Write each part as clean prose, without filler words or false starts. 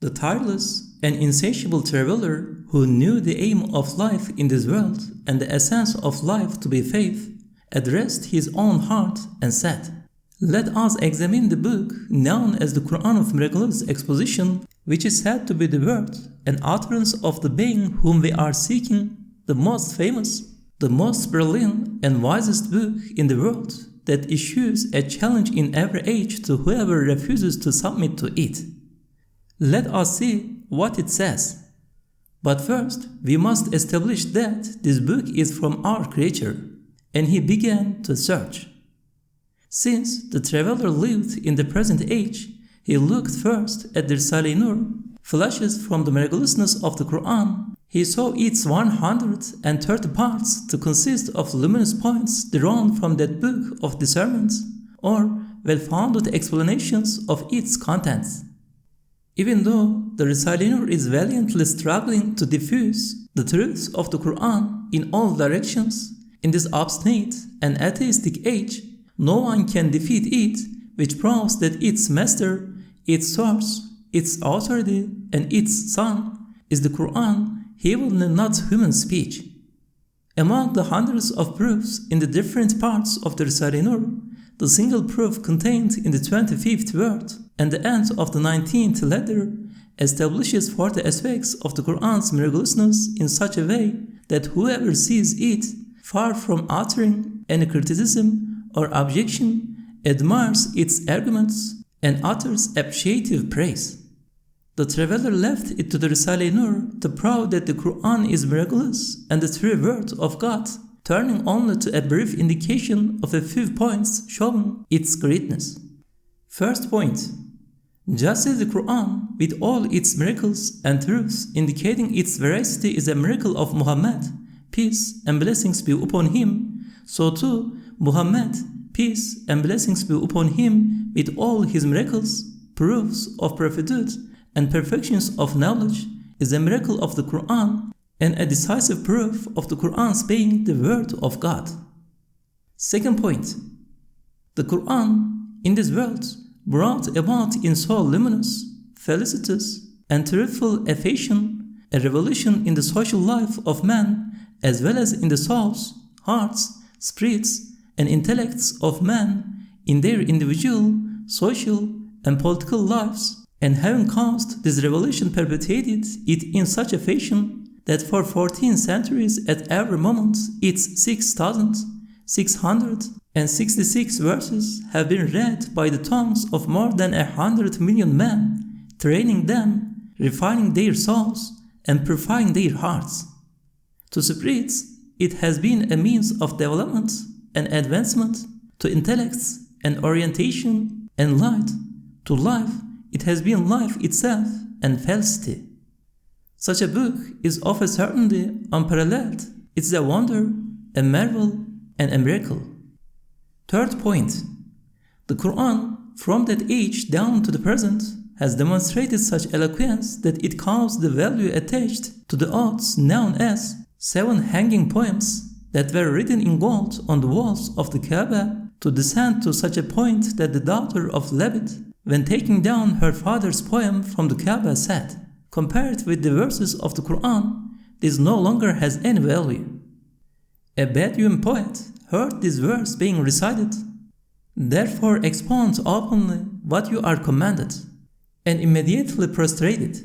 The tireless and insatiable traveler who knew the aim of life in this world and the essence of life to be faith, addressed his own heart and said, "Let us examine the book known as the Qur'an of miraculous exposition, which is said to be the word and utterance of the being whom we are seeking, the most famous, the most brilliant and wisest book in the world that issues a challenge in every age to whoever refuses to submit to it. Let us see what it says. But first, we must establish that this book is from our Creator." And he began to search. Since the traveler lived in the present age, he looked first at the Risale-i Nur, flashes from the miraculousness of the Qur'an. He saw its 130 parts to consist of luminous points drawn from that book of discernments, or well-founded explanations of its contents. Even though the Risale-i Nur is valiantly struggling to diffuse the truths of the Qur'an in all directions, in this obstinate and atheistic age, no one can defeat it, which proves that its master, its source, its authority, and its son is the Qur'an, heavenly, not human speech. Among the hundreds of proofs in the different parts of the Risale-i Nur, the single proof contained in the 25th word and the end of the 19th letter establishes 40 aspects of the Qur'an's miraculousness in such a way that whoever sees it, far from uttering any criticism or objection, admires its arguments and utters appreciative praise. The traveler left it to the Risale-i Nur to prove that the Qur'an is miraculous and the true word of God, turning only to a brief indication of a few points showing its greatness. First point. Just as the Qur'an, with all its miracles and truths indicating its veracity, is a miracle of Muhammad, peace and blessings be upon him, so too Muhammad, peace and blessings be upon him, with all his miracles, proofs of prophethood, and perfections of knowledge, is a miracle of the Qur'an and a decisive proof of the Qur'an's being the word of God. Second point. The Qur'an, in this world, brought about in so luminous, felicitous, and truthful a fashion, a revolution in the social life of man, as well as in the souls, hearts, spirits, and intellects of man in their individual, social, and political lives, and having caused this revolution perpetuated it in such a fashion that for 14 centuries at every moment its 6,666 verses have been read by the tongues of more than 100 million men, training them, refining their souls, and purifying their hearts. To spirits, it has been a means of development and advancement, to intellects and orientation and light, to life, it has been life itself and felicity. Such a book is of a certainty unparalleled. It's a wonder, a marvel, and a miracle. Third point. The Qur'an, from that age down to the present, has demonstrated such eloquence that it caused the value attached to the oaths known as 7 hanging poems that were written in gold on the walls of the Kaaba to descend to such a point that the daughter of Labid, when taking down her father's poem from the Kaaba, said, "Compared with the verses of the Qur'an, this no longer has any value." A Bedouin poet heard this verse being recited, "Therefore expound openly what you are commanded," and immediately prostrated.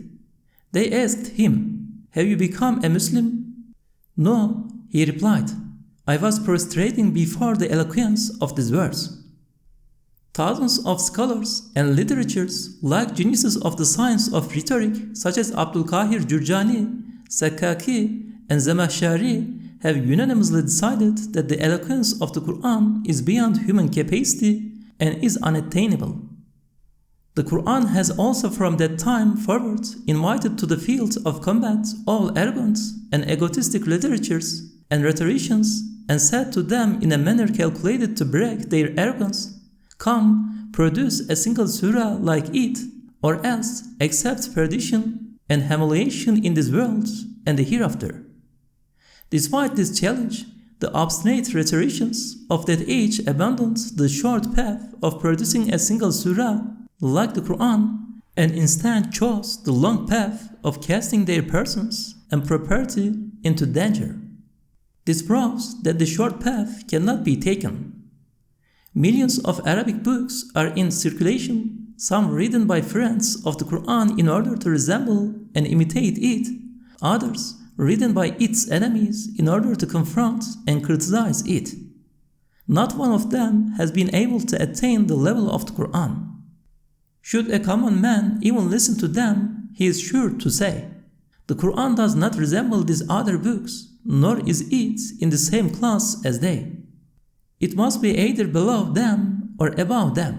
They asked him, "Have you become a Muslim?" "No," he replied, "I was prostrating before the eloquence of this verse." Thousands of scholars and literatures, like geniuses of the science of rhetoric, such as Abdul Qahir Jurjani, Sakkaki, and Zamashari, have unanimously decided that the eloquence of the Qur'an is beyond human capacity and is unattainable. The Qur'an has also from that time forward invited to the field of combat all arrogant and egotistic literatures and rhetoricians, and said to them in a manner calculated to break their arrogance, "Come, produce a single surah like it, or else accept perdition and humiliation in this world and the hereafter." Despite this challenge, the obstinate rhetoricians of that age abandoned the short path of producing a single surah like the Qur'an and instead chose the long path of casting their persons and property into danger. This proves that the short path cannot be taken. Millions of Arabic books are in circulation, some written by friends of the Qur'an in order to resemble and imitate it, others written by its enemies in order to confront and criticize it. Not one of them has been able to attain the level of the Qur'an. Should a common man even listen to them, he is sure to say, "The Qur'an does not resemble these other books, nor is it in the same class as they. It must be either below them or above them."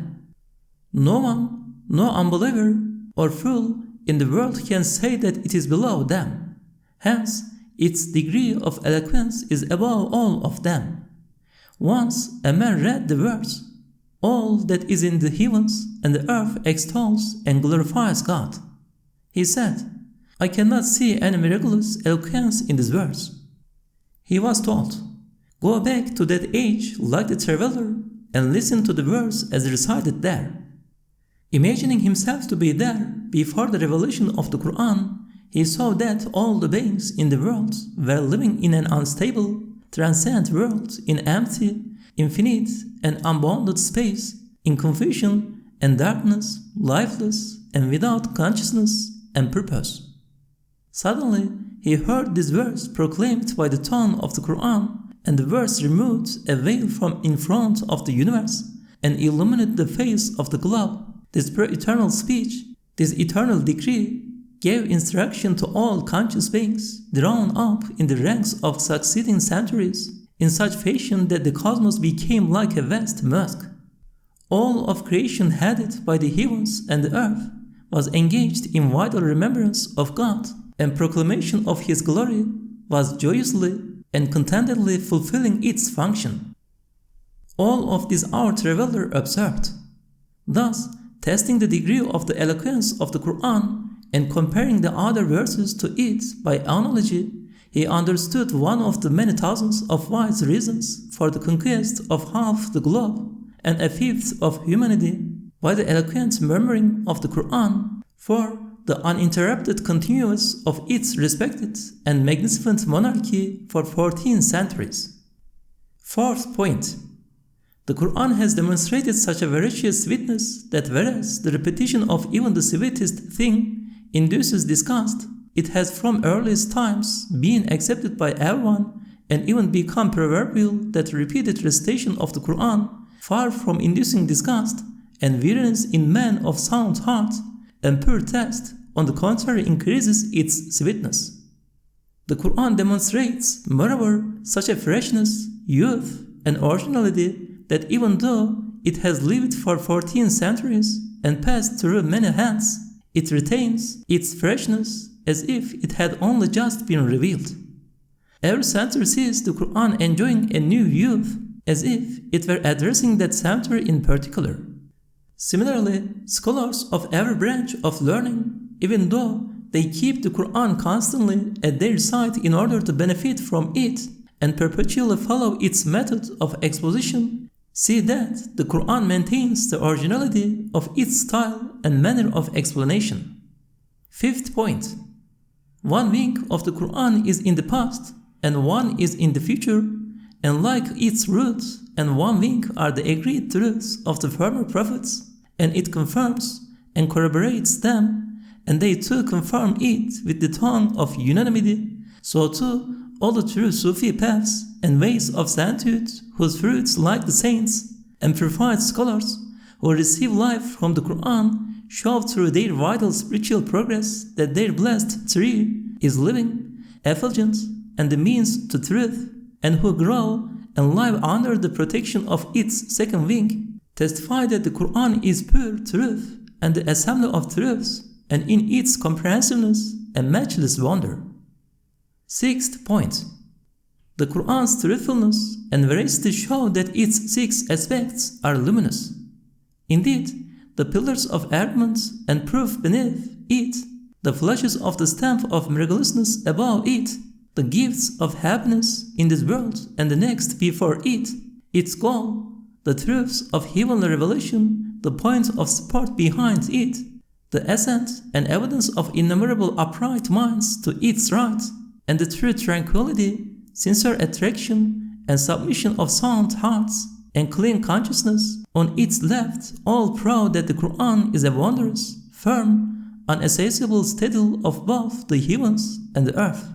No one, no unbeliever or fool in the world can say that it is below them. Hence, its degree of eloquence is above all of them. Once a man read the words, "All that is in the heavens and the earth extols and glorifies God." He said, "I cannot see any miraculous eloquence in these words." He was told, "Go back to that age like the traveler and listen to the words as recited there." Imagining himself to be there before the revelation of the Qur'an, he saw that all the beings in the world were living in an unstable, transcendent world in empty, infinite, and unbounded space, in confusion and darkness, lifeless and without consciousness and purpose. Suddenly, he heard this verse proclaimed by the tone of the Qur'an, and the verse removed a veil from in front of the universe and illuminated the face of the globe. This pre-eternal speech, this eternal decree, gave instruction to all conscious beings drawn up in the ranks of succeeding centuries in such fashion that the cosmos became like a vast mosque. All of creation headed by the heavens and the earth was engaged in vital remembrance of God, and proclamation of His glory was joyously and contentedly fulfilling its function. All of this our traveler observed. Thus, testing the degree of the eloquence of the Qur'an and comparing the other verses to it by analogy, he understood one of the many thousands of wise reasons for the conquest of half the globe and a fifth of humanity by the eloquent murmuring of the Qur'an, for the uninterrupted continuance of its respected and magnificent monarchy for 14 centuries. Fourth point. The Qur'an has demonstrated such a veracious witness that whereas the repetition of even the sweetest thing induces disgust, it has from earliest times been accepted by everyone and even become proverbial that repeated recitation of the Qur'an, far from inducing disgust and weariness in men of sound heart and pure taste, on the contrary increases its sweetness. The Qur'an demonstrates, moreover, such a freshness, youth, and originality that even though it has lived for 14 centuries and passed through many hands, it retains its freshness as if it had only just been revealed. Every century sees the Qur'an enjoying a new youth, as if it were addressing that century in particular. Similarly, scholars of every branch of learning, even though they keep the Qur'an constantly at their side in order to benefit from it and perpetually follow its method of exposition, see that the Qur'an maintains the originality of its style and manner of explanation. Fifth point. One wing of the Qur'an is in the past and one is in the future, and like its roots and one wing are the agreed truths of the former prophets, and it confirms and corroborates them, and they too confirm it with the tongue of unanimity, so too all the true Sufi paths and ways of sainthood, whose fruits, like the saints and purified scholars who receive life from the Qur'an, show through their vital spiritual progress that their blessed tree is living, effulgent, and the means to truth, and who grow and live under the protection of its second wing, testify that the Qur'an is pure truth and the assembly of truths, and in its comprehensiveness a matchless wonder. Sixth point. The Qur'an's truthfulness and veracity show that its 6 aspects are luminous. Indeed, the pillars of argument and proof beneath it, the flashes of the stamp of miraculousness above it, the gifts of happiness in this world and the next before it, its goal, the truths of heavenly revelation, the point of support behind it, the essence and evidence of innumerable upright minds to its right, and the true tranquility, sincere attraction, and submission of sound hearts and clean consciousness on its left, all proud that the Qur'an is a wondrous, firm, unassailable citadel of both the heavens and the earth.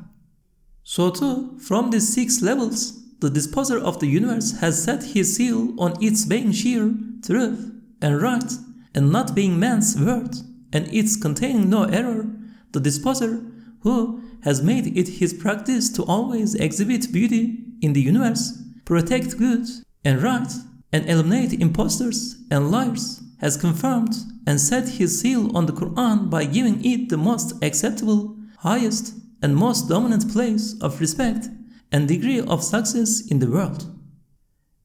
So too, from these 6 levels, the disposer of the universe has set his seal on its being sheer, truth, and right, and not being man's word, and its containing no error, the disposer, who has made it his practice to always exhibit beauty in the universe, protect good and right, and eliminate impostors and liars, has confirmed and set his seal on the Qur'an by giving it the most acceptable, highest, and most dominant place of respect and degree of success in the world.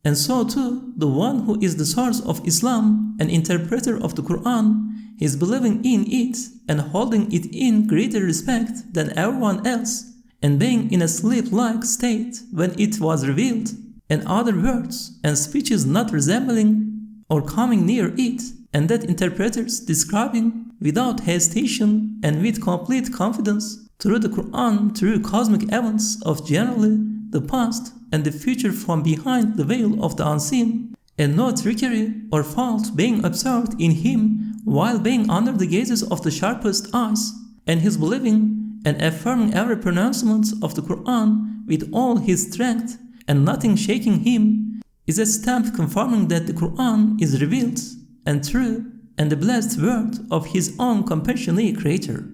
And so too, the one who is the source of Islam and interpreter of the Qur'an is believing in it and holding it in greater respect than everyone else, and being in a sleep-like state when it was revealed, and other words and speeches not resembling or coming near it, and that interpreters describing without hesitation and with complete confidence through the Qur'an through cosmic events of generally the past and the future from behind the veil of the unseen, and no trickery or fault being observed in him while being under the gazes of the sharpest eyes, and his believing and affirming every pronouncement of the Qur'an with all his strength and nothing shaking him, is a stamp confirming that the Qur'an is revealed and true and the blessed word of his own compassionate creator.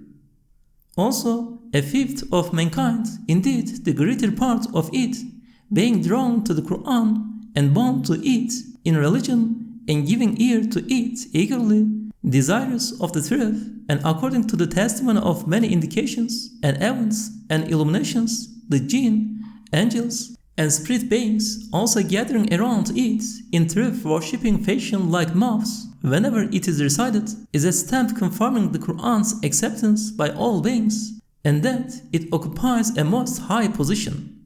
Also, a fifth of mankind, indeed the greater part of it, being drawn to the Qur'an and bound to it in religion and giving ear to it eagerly, desirous of the truth, and according to the testimony of many indications and events and illuminations, the jinn, angels, and spirit beings also gathering around it in truth worshipping fashion like moths whenever it is recited, is a stamp confirming the Qur'an's acceptance by all beings, and that it occupies a most high position.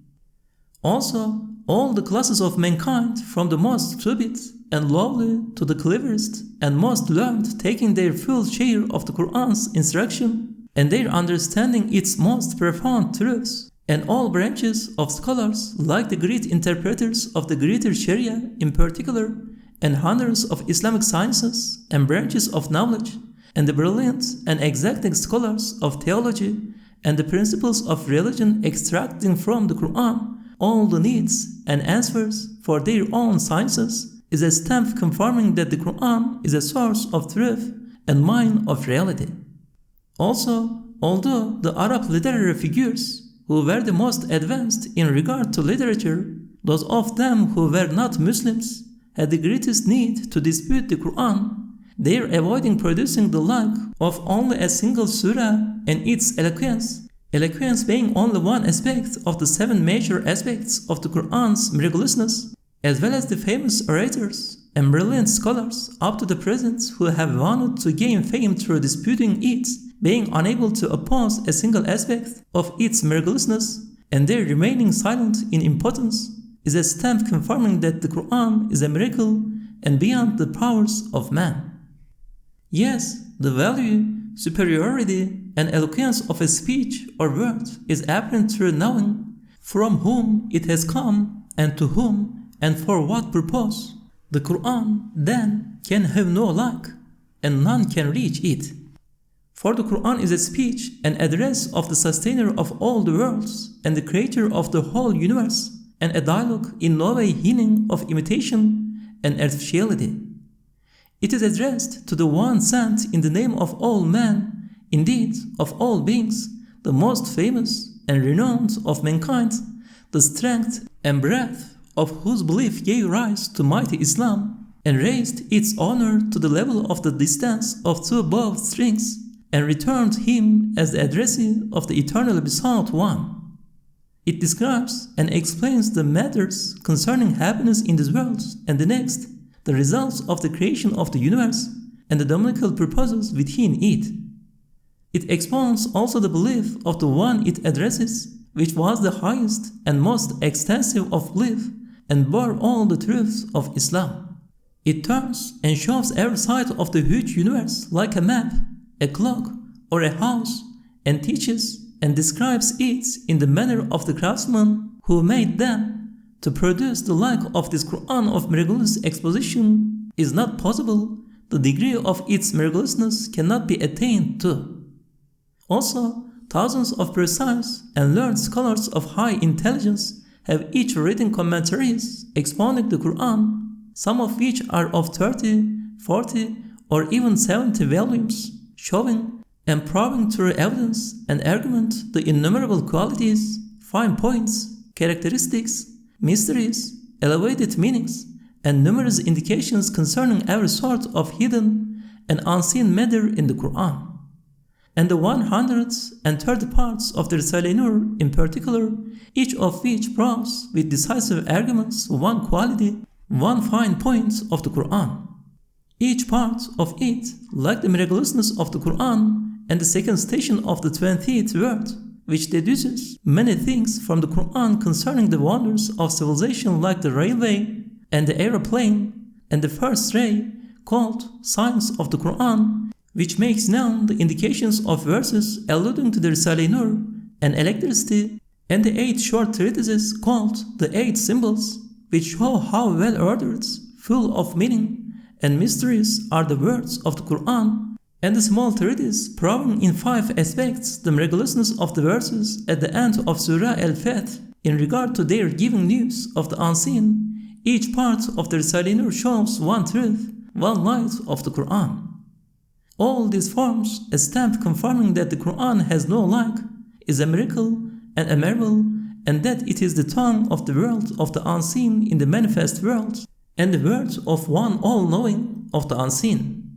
Also, all the classes of mankind, from the most stupid and lowly to the cleverest and most learned, taking their full share of the Qur'an's instruction and their understanding its most profound truths, and all branches of scholars, like the great interpreters of the greater Sharia in particular, and hundreds of Islamic sciences and branches of knowledge, and the brilliant and exacting scholars of theology and the principles of religion extracting from the Qur'an all the needs and answers for their own sciences, is a stamp confirming that the Qur'an is a source of truth and mine of reality. Also, although the Arab literary figures who were the most advanced in regard to literature, those of them who were not Muslims, had the greatest need to dispute the Qur'an, they are avoiding producing the like of only a single surah and its eloquence being only one aspect of the 7 major aspects of the Qur'an's miraculousness, as well as the famous orators and brilliant scholars up to the present who have wanted to gain fame through disputing it, being unable to oppose a single aspect of its miraculousness, and their remaining silent in impotence, is a stamp confirming that the Qur'an is a miracle and beyond the powers of man. Yes, the value, superiority, and eloquence of a speech or word is apparent through knowing from whom it has come and to whom and for what purpose. The Qur'an, then, can have no like, and none can reach it. For the Qur'an is a speech and address of the sustainer of all the worlds and the creator of the whole universe, and a dialogue in no way hinting of imitation and artificiality. It is addressed to the one sent in the name of all men, indeed of all beings, the most famous and renowned of mankind, the strength and breadth of whose belief gave rise to mighty Islam, and raised its honor to the level of the distance of 2 bowed strings, and returned him as the addressee of the eternally besought one. It describes and explains the matters concerning happiness in this world and the next, the results of the creation of the universe, and the dominical purposes within it. It expounds also the belief of the one it addresses, which was the highest and most extensive of belief, and bore all the truths of Islam. It turns and shows every side of the huge universe like a map, a clock, or a house, and teaches and describes it in the manner of the craftsman who made them, to produce the like of this Qur'an of miraculous exposition is not possible. The degree of its miraculousness cannot be attained to. Also, thousands of precise and learned scholars of high intelligence have each written commentaries expounding the Qur'an, some of which are of 30, 40, or even 70 volumes, showing and proving through evidence and argument the innumerable qualities, fine points, characteristics, mysteries, elevated meanings, and numerous indications concerning every sort of hidden and unseen matter in the Qur'an. And the 130 parts of the Risale-i Nur in particular, each of which proves with decisive arguments one quality, one fine point of the Qur'an. Each part of it, like the miraculousness of the Qur'an and the second station of the 20th word, which deduces many things from the Qur'an concerning the wonders of civilization like the railway and the aeroplane, and the first ray, called Science of the Qur'an, which makes known the indications of verses alluding to the Risale-i Nur and electricity, and the 8 short treatises called the 8 symbols, which show how well ordered, full of meaning and mysteries are the words of the Qur'an, and the small treatise proving in 5 aspects the miraculousness of the verses at the end of Surah Al-Fath in regard to their giving news of the unseen. Each part of the Risale-i Nur shows one truth, one light of the Qur'an. All this forms a stamp confirming that the Qur'an has no like, is a miracle and a marvel, and that it is the tongue of the world of the unseen in the manifest world, and the word of one all-knowing of the unseen.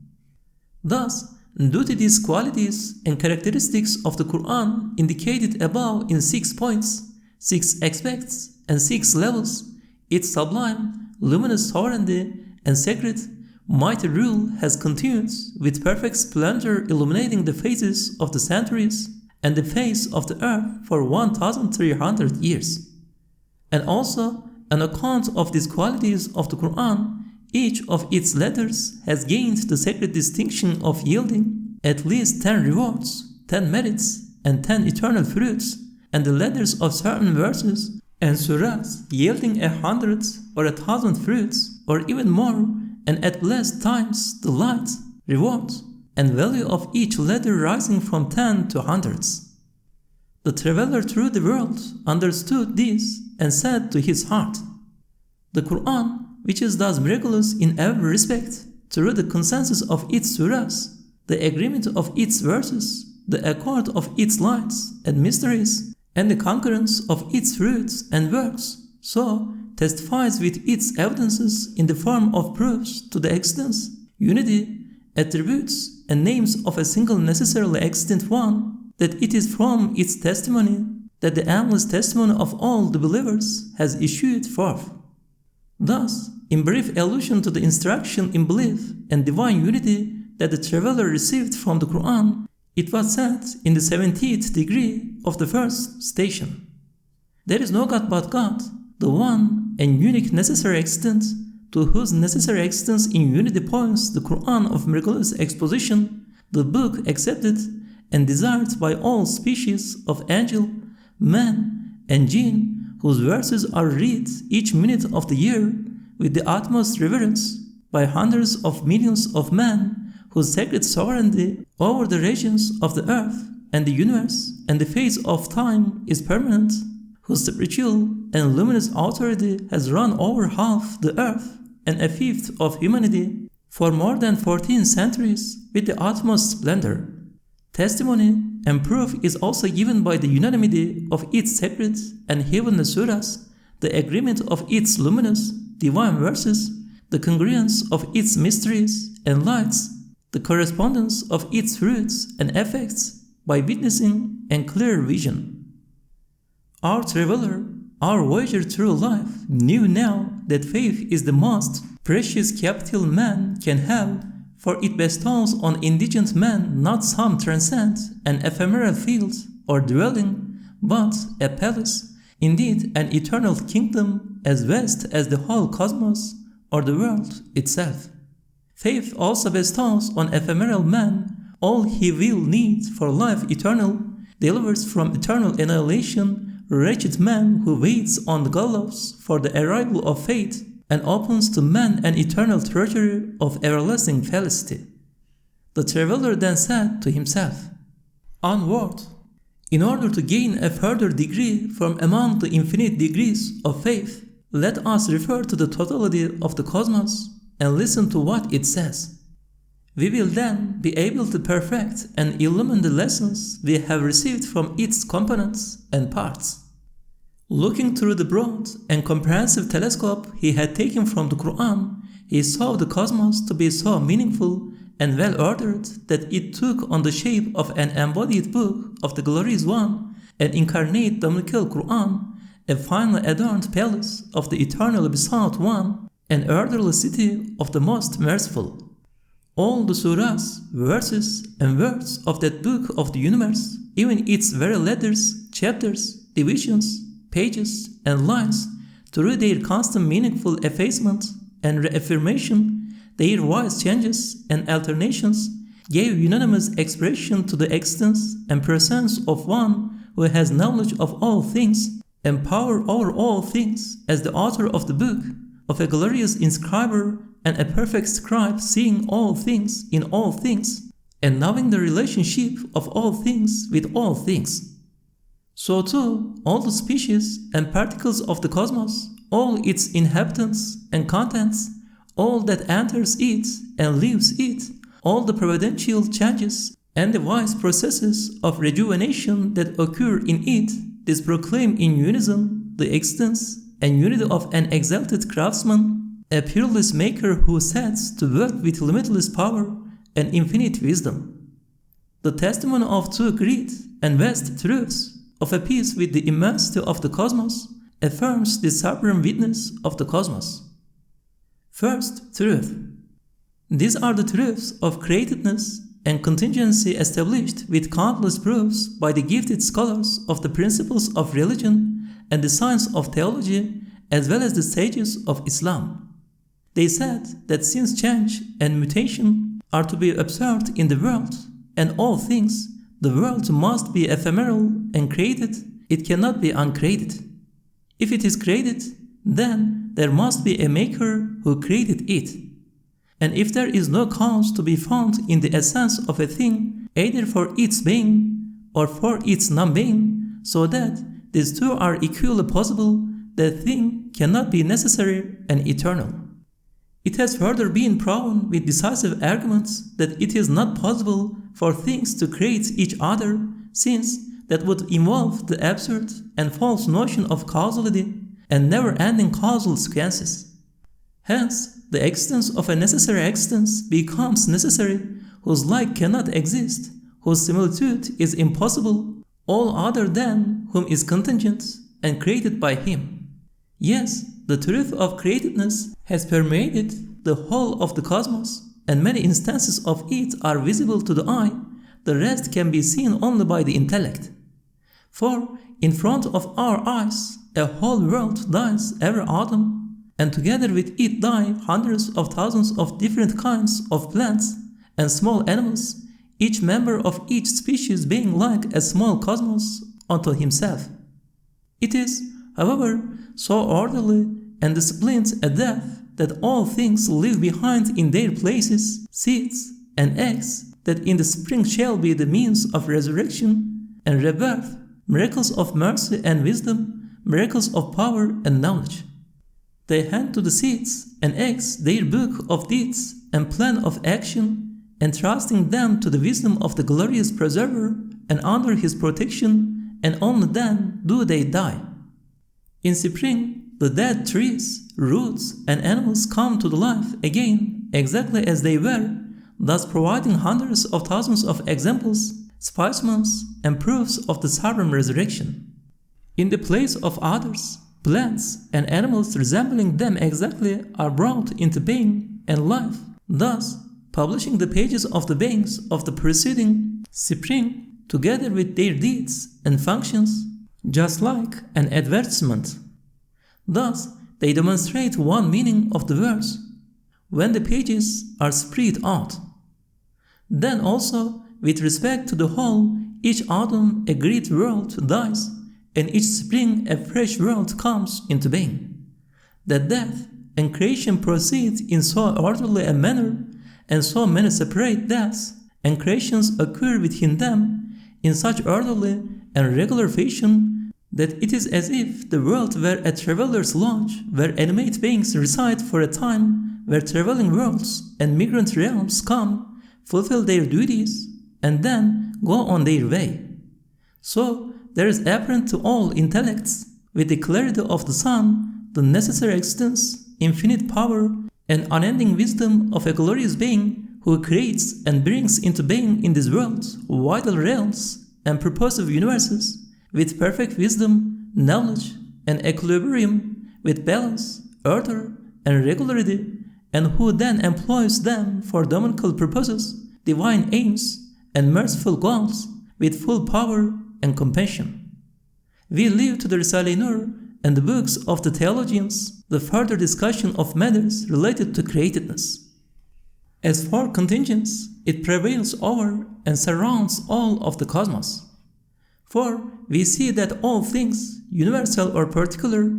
Thus, due to these qualities and characteristics of the Qur'an indicated above in 6 points, 6 aspects, and 6 levels, its sublime, luminous sovereignty and sacred, mighty rule has continued with perfect splendor illuminating the faces of the centuries and the face of the earth for 1,300 years. And also, on account of these qualities of the Qur'an, each of its letters has gained the sacred distinction of yielding at least 10 rewards, 10 merits, and 10 eternal fruits, and the letters of certain verses and surahs yielding 100 or 1,000 fruits, or even more, and at blessed times the light, reward, and value of each letter rising from 10 to hundreds. The traveler through the world understood this and said to his heart, the Qur'an, which is thus miraculous in every respect, through the consensus of its surahs, the agreement of its verses, the accord of its lights and mysteries, and the concurrence of its fruits and works, so testifies with its evidences in the form of proofs to the existence, unity, attributes, and names of a single necessarily existent one, that it is from its testimony that the endless testimony of all the believers has issued forth. Thus, in brief allusion to the instruction in belief and divine unity that the traveler received from the Qur'an, it was said in the 70th degree of the first station. There is no God but God, the one and unique necessary existence, to whose necessary existence in unity points the Qur'an of miraculous exposition, the book accepted and desired by all species of angel, man, and jinn, whose verses are read each minute of the year with the utmost reverence by hundreds of millions of men, whose sacred sovereignty over the regions of the earth and the universe and the phase of time is permanent, whose spiritual and luminous authority has run over half the earth and a fifth of humanity for more than 14 centuries with the utmost splendor. Testimony and proof is also given by the unanimity of its sacred and heavenly surahs, the agreement of its luminous, divine verses, the congruence of its mysteries and lights, the correspondence of its fruits and effects by witnessing and clear vision. Our traveler, our voyager through life, knew now that faith is the most precious capital man can have, for it bestows on indigent man not some transcendent and ephemeral field or dwelling, but a palace, indeed an eternal kingdom as vast as the whole cosmos or the world itself. Faith also bestows on ephemeral man all he will need for life eternal, delivers from eternal annihilation wretched man who waits on the gallows for the arrival of fate, and opens to man an eternal treasury of everlasting felicity. The traveler then said to himself, "Onward, in order to gain a further degree from among the infinite degrees of faith, let us refer to the totality of the cosmos and listen to what it says. We will then be able to perfect and illumine the lessons we have received from its components and parts." Looking through the broad and comprehensive telescope he had taken from the Qur'an, he saw the cosmos to be so meaningful and well-ordered that it took on the shape of an embodied book of the glorious one, an incarnate dominical Qur'an, a finely adorned palace of the eternally besought one, an orderly city of the most merciful. All the surahs, verses, and words of that book of the universe, even its very letters, chapters, divisions, pages, and lines, through their constant meaningful effacement and reaffirmation, their wise changes and alternations, gave unanimous expression to the existence and presence of one who has knowledge of all things and power over all things, as the author of the book, of a glorious inscriber and a perfect scribe, seeing all things in all things, and knowing the relationship of all things with all things. So too, all the species and particles of the cosmos, all its inhabitants and contents, all that enters it and leaves it, all the providential changes and the wise processes of rejuvenation that occur in it, this proclaim in unison the existence and unity of an exalted craftsman, a peerless maker who sets to work with limitless power and infinite wisdom. The testimony of two great and vast truths, of a piece with the immensity of the cosmos, affirms the supreme witness of the cosmos. First truth. These are the truths of createdness and contingency established with countless proofs by the gifted scholars of the principles of religion and the science of theology, as well as the sages of Islam. They said that since change and mutation are to be observed in the world and all things, the world must be ephemeral and created, it cannot be uncreated. If it is created, then there must be a maker who created it. And if there is no cause to be found in the essence of a thing, either for its being or for its non-being, so that these two are equally possible, the thing cannot be necessary and eternal. It has further been proven with decisive arguments that it is not possible for things to create each other, since that would involve the absurd and false notion of causality and never-ending causal sequences. Hence, the existence of a necessary existence becomes necessary, whose like cannot exist, whose similitude is impossible, all other than whom is contingent and created by him. Yes, the truth of createdness has permeated the whole of the cosmos, and many instances of it are visible to the eye. The rest can be seen only by the intellect. For in front of our eyes, a whole world dies every autumn, and together with it die hundreds of thousands of different kinds of plants and small animals, each member of each species being like a small cosmos unto himself. It is, however, so orderly and disciplined a death that all things leave behind in their places seeds and eggs, that in the spring shall be the means of resurrection and rebirth, miracles of mercy and wisdom, miracles of power and knowledge. They hand to the seeds and eggs their book of deeds and plan of action, entrusting them to the wisdom of the glorious preserver and under his protection, and only then do they die. In spring, the dead trees, roots, and animals come to life again exactly as they were, thus providing hundreds of thousands of examples, specimens, and proofs of the sovereign resurrection. In the place of others, plants and animals resembling them exactly are brought into being and life, thus publishing the pages of the beings of the preceding spring together with their deeds and functions, just like an advertisement. Thus, they demonstrate one meaning of the verse, when the pages are spread out. Then also, with respect to the whole, each autumn a great world dies, and each spring a fresh world comes into being. That death and creation proceed in so orderly a manner, and so many separate deaths and creations occur within them in such orderly and regular fashion that it is as if the world were a traveler's lodge where animate beings reside for a time, where traveling worlds and migrant realms come, fulfill their duties, and then go on their way. So there is apparent to all intellects, with the clarity of the sun, the necessary existence, infinite power, and unending wisdom of a glorious being who creates and brings into being in this world vital realms and purposive universes with perfect wisdom, knowledge, and equilibrium, with balance, order, and regularity, and who then employs them for dominical purposes, divine aims, and merciful goals with full power and compassion. We leave to the Risale-i Nur and the books of the theologians the further discussion of matters related to createdness. As for contingence, it prevails over and surrounds all of the cosmos. For we see that all things, universal or particular,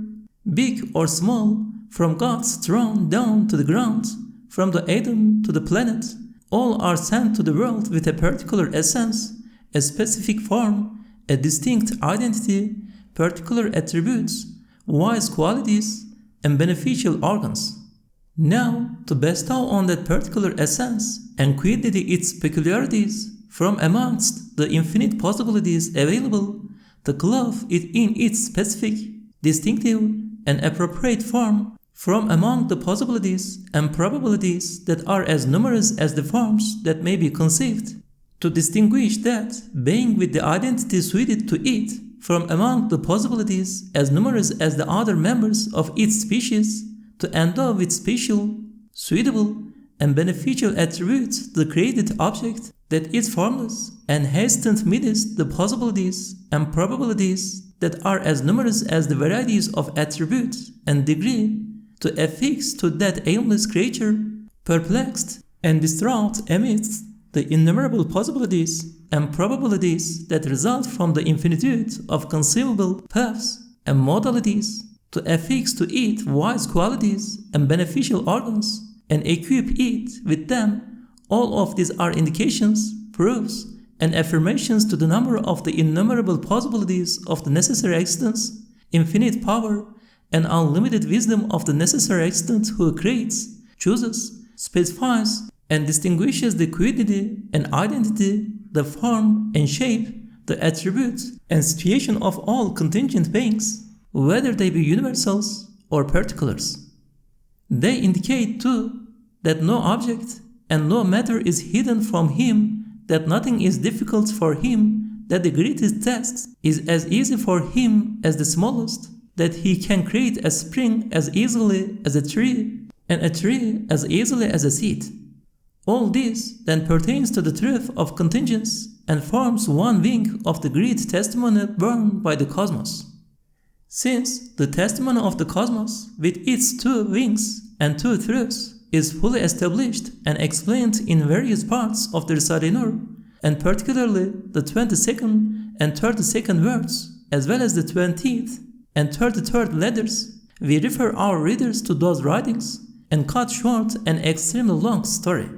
big or small, from God's throne down to the ground, from the atom to the planet, all are sent to the world with a particular essence, a specific form, a distinct identity, particular attributes, wise qualities, and beneficial organs. Now, to bestow on that particular essence and quiddity its peculiarities from amongst the infinite possibilities available, to clothe it in its specific, distinctive, and appropriate form from among the possibilities and probabilities that are as numerous as the forms that may be conceived, to distinguish that being with the identity suited to it from among the possibilities as numerous as the other members of its species, to endow with special, suitable, and beneficial attributes the created object that is formless, and hastened midst the possibilities and probabilities that are as numerous as the varieties of attributes and degree, to affix to that aimless creature, perplexed and distraught amidst the innumerable possibilities and probabilities that result from the infinitude of conceivable paths and modalities, to affix to it wise qualities and beneficial organs, and equip it with them. All of these are indications, proofs, and affirmations to the number of the innumerable possibilities of the necessary existence, infinite power, and unlimited wisdom of the necessary existence who creates, chooses, specifies, and distinguishes the quiddity and identity, the form and shape, the attributes and situation of all contingent beings, whether they be universals or particulars. They indicate too that no object and no matter is hidden from him, that nothing is difficult for him, that the greatest task is as easy for him as the smallest, that he can create a spring as easily as a tree, and a tree as easily as a seed. All this then pertains to the truth of contingence and forms one wing of the great testimony borne by the cosmos. Since the testimony of the cosmos, with its two wings and two truths, is fully established and explained in various parts of the Risale-i Nur, and particularly the 22nd and 32nd words, as well as the 20th and 33rd letters, we refer our readers to those writings and cut short an extremely long story.